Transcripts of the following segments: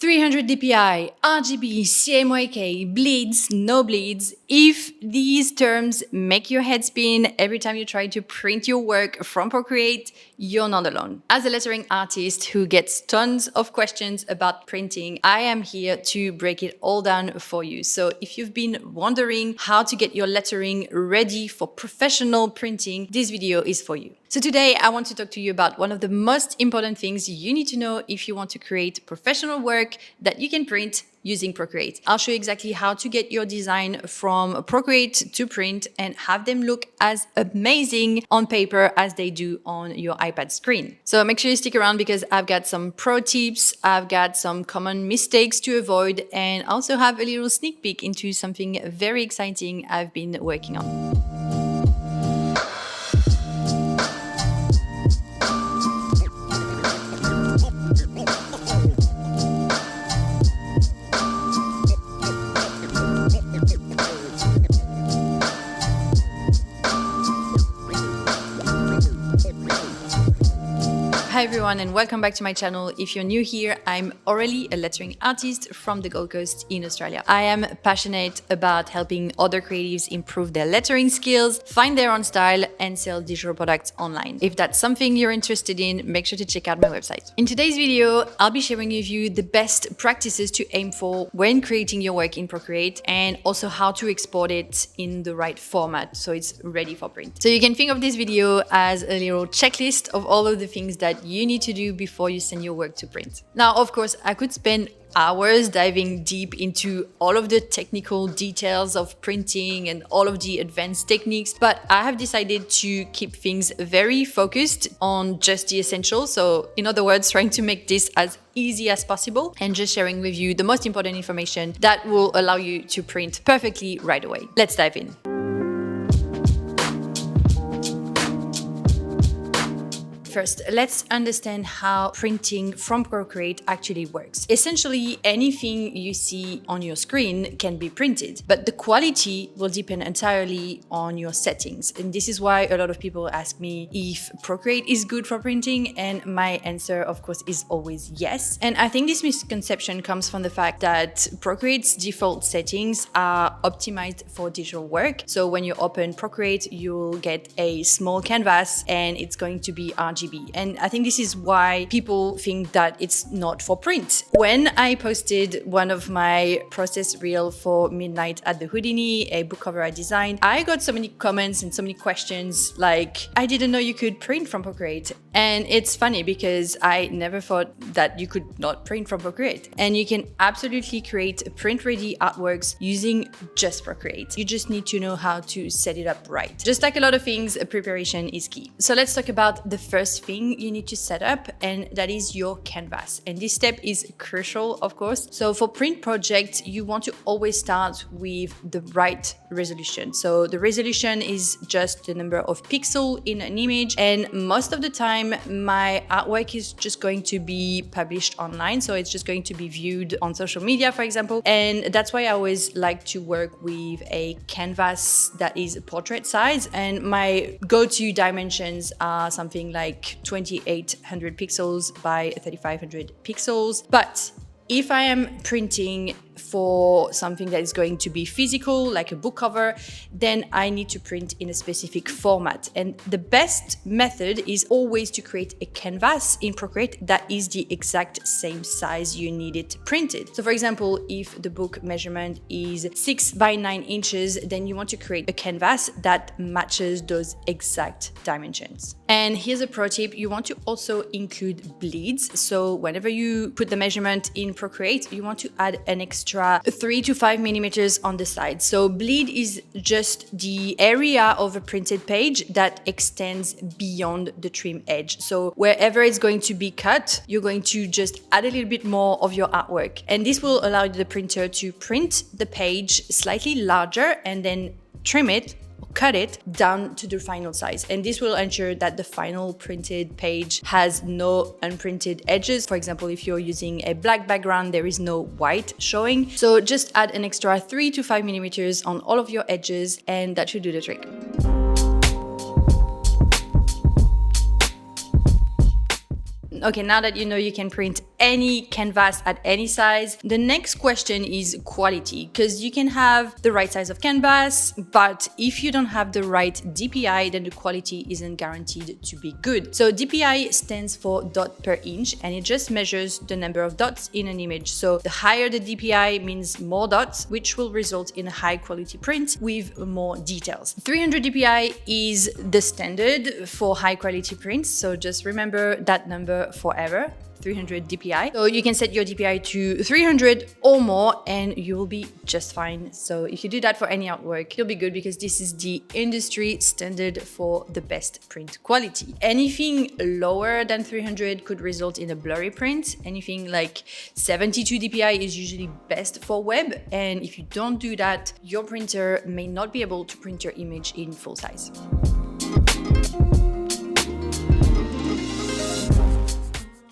300 DPI, RGB, CMYK, bleeds, no bleeds. If these terms make your head spin every time you try to print your work from Procreate, you're not alone. As a lettering artist who gets tons of questions about printing, I am here to break it all down for you. So if you've been wondering how to get your lettering ready for professional printing, this video is for you. So today I want to talk to you about one of the most important things you need to know if you want to create professional work that you can print using Procreate. I'll show you exactly how to get your design from Procreate to print and have them look as amazing on paper as they do on your iPad screen. So make sure you stick around because I've got some pro tips, I've got some common mistakes to avoid, and also have a little sneak peek into something very exciting I've been working on. Hi everyone and welcome back to my channel. If you're new here, I'm Aurélie, a lettering artist from the Gold Coast in Australia. I am passionate about helping other creatives improve their lettering skills, find their own style, and sell digital products online. If that's something you're interested in, make sure to check out my website. In today's video, I'll be sharing with you the best practices to aim for when creating your work in Procreate and also how to export it in the right format so it's ready for print. So you can think of this video as a little checklist of all of the things that you need to do before you send your work to print. Now, of course, I could spend hours diving deep into all of the technical details of printing and all of the advanced techniques, but I have decided to keep things very focused on just the essentials. So in other words, trying to make this as easy as possible and just sharing with you the most important information that will allow you to print perfectly right away. Let's dive in. First, let's understand how printing from Procreate actually works. Essentially, anything you see on your screen can be printed, but the quality will depend entirely on your settings. And this is why a lot of people ask me if Procreate is good for printing, and my answer, of course, is always yes. And I think this misconception comes from the fact that Procreate's default settings are optimized for digital work. So when you open Procreate, you'll get a small canvas and it's going to be RGB. And I think this is why people think that it's not for print. When I posted one of my process reel for Midnight at the Houdini, a book cover I designed, I got so many comments and so many questions like, I didn't know you could print from Procreate. And it's funny because I never thought that you could not print from Procreate. And you can absolutely create print-ready artworks using just Procreate. You just need to know how to set it up right. Just like a lot of things, preparation is key. So let's talk about the first thing you need to set up, and that is your canvas. And this step is crucial, of course. So for print projects, you want to always start with the right resolution. So the resolution is just the number of pixels in an image. And most of the time, my artwork is just going to be published online. So it's just going to be viewed on social media, for example. And that's why I always like to work with a canvas that is portrait size. And my go-to dimensions are something like 2800 pixels by 3500 pixels. But if I am printing for something that is going to be physical, like a book cover, then I need to print in a specific format. And the best method is always to create a canvas in Procreate that is the exact same size you need it printed. So for example, if the book measurement is 6 by 9 inches, then you want to create a canvas that matches those exact dimensions. And here's a pro tip, you want to also include bleeds. So whenever you put the measurement in Procreate, you want to add an extra 3 to 5 millimeters on the side. So bleed is just the area of a printed page that extends beyond the trim edge. So wherever it's going to be cut, you're going to just add a little bit more of your artwork. And this will allow the printer to print the page slightly larger and then trim it, cut it down to the final size. And this will ensure that the final printed page has no unprinted edges. For example, if you're using a black background, there is no white showing. So just add an extra 3 to 5 millimeters on all of your edges and that should do the trick. Okay, now that you know you can print any canvas at any size, the next question is quality, because you can have the right size of canvas, but if you don't have the right DPI, then the quality isn't guaranteed to be good. So DPI stands for dot per inch, and it just measures the number of dots in an image. So the higher the DPI means more dots, which will result in a high quality print with more details. 300 DPI is the standard for high quality prints, so just remember that number forever. 300 DPI. So you can set your DPI to 300 or more and you will be just fine. So if you do that for any artwork, you'll be good, because this is the industry standard for the best print quality. Anything lower than 300 could result in a blurry print. Anything like 72 DPI is usually best for web. And if you don't do that, your printer may not be able to print your image in full size.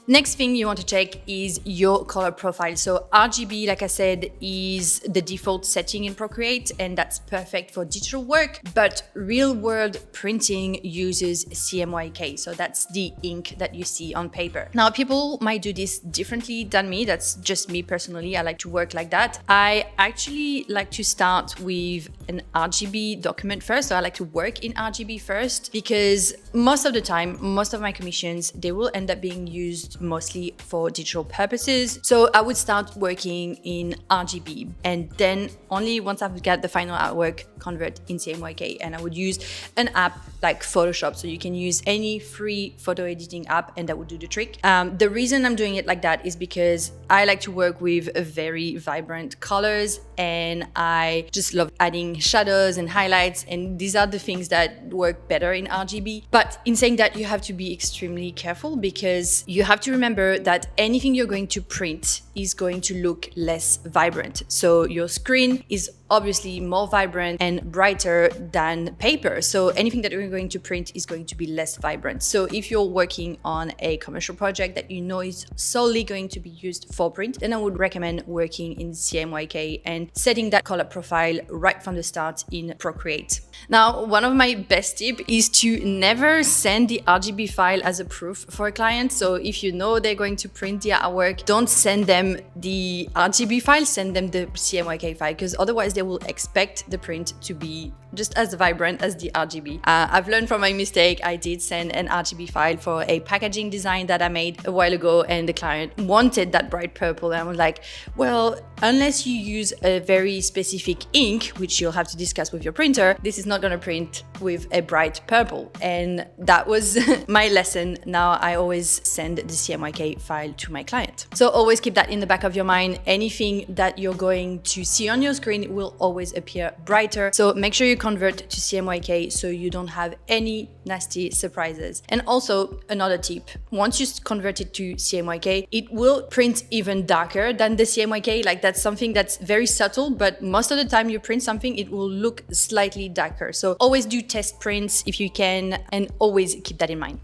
Next thing you want to check is your color profile. So RGB, like I said, is the default setting in Procreate, and that's perfect for digital work, but real world printing uses CMYK. So that's the ink that you see on paper. Now, people might do this differently than me. That's just me personally. I like to work like that. I actually like to start with an RGB document first. So I like to work in RGB first, because most of the time, most of my commissions, they will end up being used mostly for digital purposes. So I would start working in RGB, and then only once I've got the final artwork, convert in CMYK. And I would use an app like Photoshop. So you can use any free photo editing app and that would do the trick. The reason I'm doing it like that is because I like to work with very vibrant colors, and I just love adding shadows and highlights, and these are the things that work better in RGB. But in saying that, you have to be extremely careful, because you have to remember that anything you're going to print is going to look less vibrant. So your screen is obviously more vibrant and brighter than paper. So anything that you're going to print is going to be less vibrant. So if you're working on a commercial project that you know is solely going to be used for print, then I would recommend working in CMYK and setting that color profile right from the start in Procreate. Now, one of my best tips is to never send the RGB file as a proof for a client. So if you know they're going to print the artwork, don't send them the RGB file, send them the CMYK file, because otherwise they will expect the print to be just as vibrant as the RGB. I've learned from my mistake. I did send an RGB file for a packaging design that I made a while ago, and the client wanted that bright purple. And I was like, well, unless you use a very specific ink, which you'll have to discuss with your printer, this is not going to print with a bright purple. And that was my lesson. Now I always send the CMYK file to my client. So always keep that in the back of your mind. Anything that you're going to see on your screen will always appear brighter. So make sure you convert to CMYK so you don't have any nasty surprises. And also another tip, once you convert it to CMYK, it will print even darker than the CMYK. Like, that's something that's very subtle, but most of the time you print something, it will look slightly darker. So always do test prints if you can, and always keep that in mind.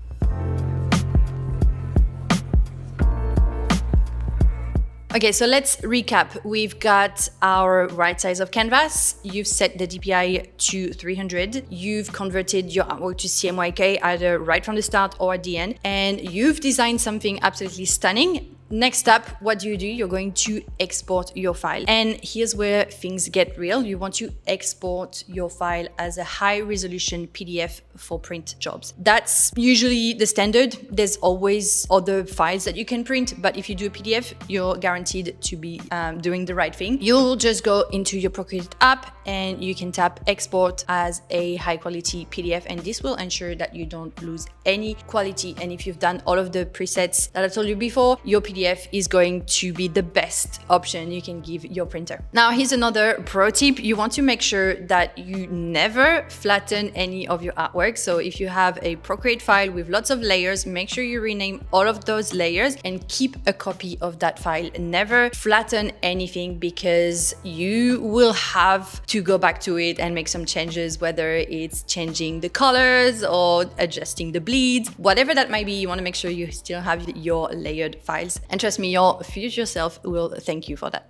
Okay, so let's recap. We've got our right size of canvas. You've set the DPI to 300. You've converted your artwork to CMYK either right from the start or at the end. And you've designed something absolutely stunning. Next up, what do? You're going to export your file. And here's where things get real. You want to export your file as a high resolution PDF for print jobs. That's usually the standard. There's always other files that you can print, but if you do a PDF, you're guaranteed to be doing the right thing. You'll just go into your Procreate app and you can tap export as a high quality PDF, and this will ensure that you don't lose any quality. And if you've done all of the presets that I told you before, your PDF is going to be the best option you can give your printer. Now, here's another pro tip. You want to make sure that you never flatten any of your artwork. So if you have a Procreate file with lots of layers, make sure you rename all of those layers and keep a copy of that file. Never flatten anything, because you will have to go back to it and make some changes, whether it's changing the colors or adjusting the bleeds, whatever that might be. You want to make sure you still have your layered files. And trust me, your future self will thank you for that.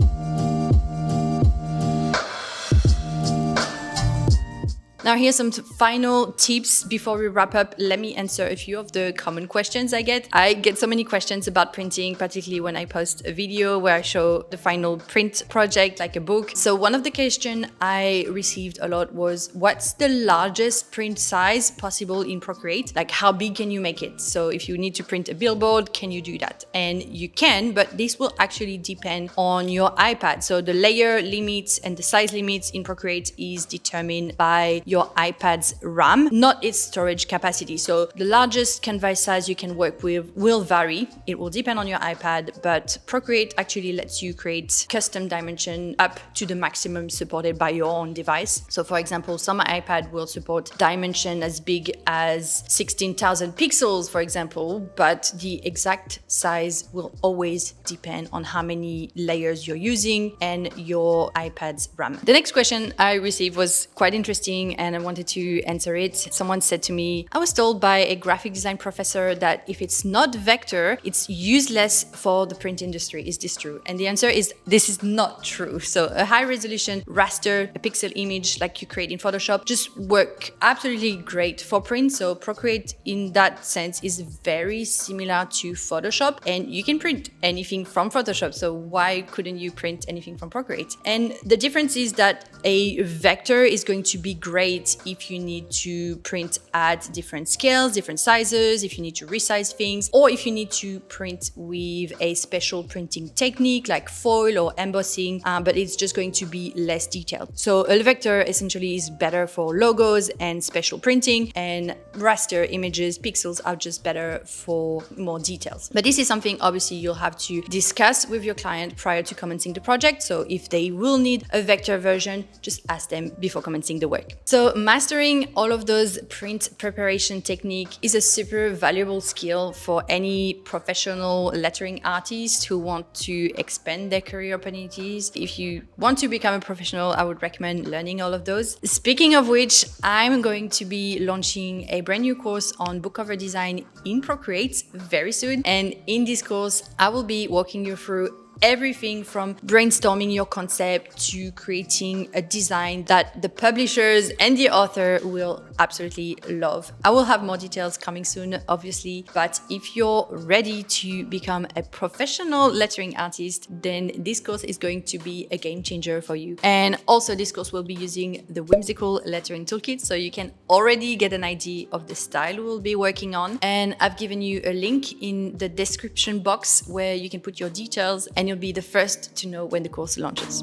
Now here's some final tips before we wrap up. Let me answer a few of the common questions I get. I get so many questions about printing, particularly when I post a video where I show the final print project like a book. So one of the questions I received a lot was, what's the largest print size possible in Procreate? Like, how big can you make it? So if you need to print a billboard, can you do that? And you can, but this will actually depend on your iPad. So the layer limits and the size limits in Procreate is determined by your iPad's RAM, not its storage capacity. So the largest canvas size you can work with will vary. It will depend on your iPad, but Procreate actually lets you create custom dimension up to the maximum supported by your own device. So for example, some iPad will support dimension as big as 16,000 pixels, for example, but the exact size will always depend on how many layers you're using and your iPad's RAM. The next question I received was quite interesting and I wanted to answer it. Someone said to me, I was told by a graphic design professor that if it's not vector, it's useless for the print industry. Is this true? And the answer is, this is not true. So a high resolution raster, a pixel image like you create in Photoshop, just work absolutely great for print. So Procreate in that sense is very similar to Photoshop, and you can print anything from Photoshop. So why couldn't you print anything from Procreate? And the difference is that a vector is going to be great if you need to print at different scales, different sizes, if you need to resize things, or if you need to print with a special printing technique like foil or embossing, but it's just going to be less detailed. So a vector essentially is better for logos and special printing, and raster images, pixels are just better for more details. But this is something obviously you'll have to discuss with your client prior to commencing the project. So if they will need a vector version, just ask them before commencing the work. So mastering all of those print preparation technique is a super valuable skill for any professional lettering artist who want to expand their career opportunities. If you want to become a professional, I would recommend learning all of those. Speaking of which, I'm going to be launching a brand new course on book cover design in Procreate very soon. And in this course, I will be walking you through everything from brainstorming your concept to creating a design that the publishers and the author will absolutely love. I will have more details coming soon, obviously, but if you're ready to become a professional lettering artist, then this course is going to be a game changer for you. And also this course will be using the whimsical lettering toolkit, so you can already get an idea of the style we'll be working on. And I've given you a link in the description box where you can put your details, and you'll be the first to know when the course launches.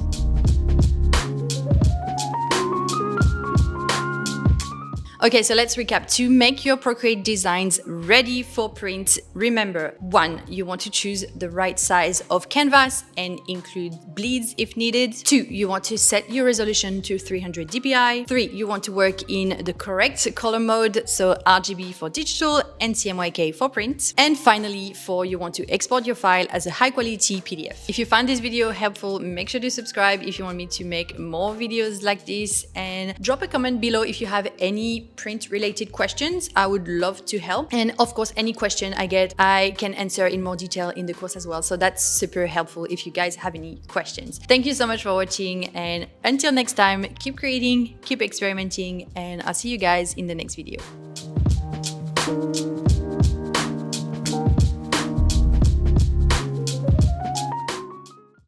Okay, so let's recap. To make your Procreate designs ready for print, remember, 1, you want to choose the right size of canvas and include bleeds if needed. 2, you want to set your resolution to 300 DPI. 3, you want to work in the correct color mode, so RGB for digital and CMYK for print. And finally, 4, you want to export your file as a high quality PDF. If you found this video helpful, make sure to subscribe if you want me to make more videos like this, and drop a comment below if you have any print related questions. I would love to help. And of course, any question I get, I can answer in more detail in the course as well. So that's super helpful if you guys have any questions. Thank you so much for watching. And until next time, keep creating, keep experimenting, and I'll see you guys in the next video.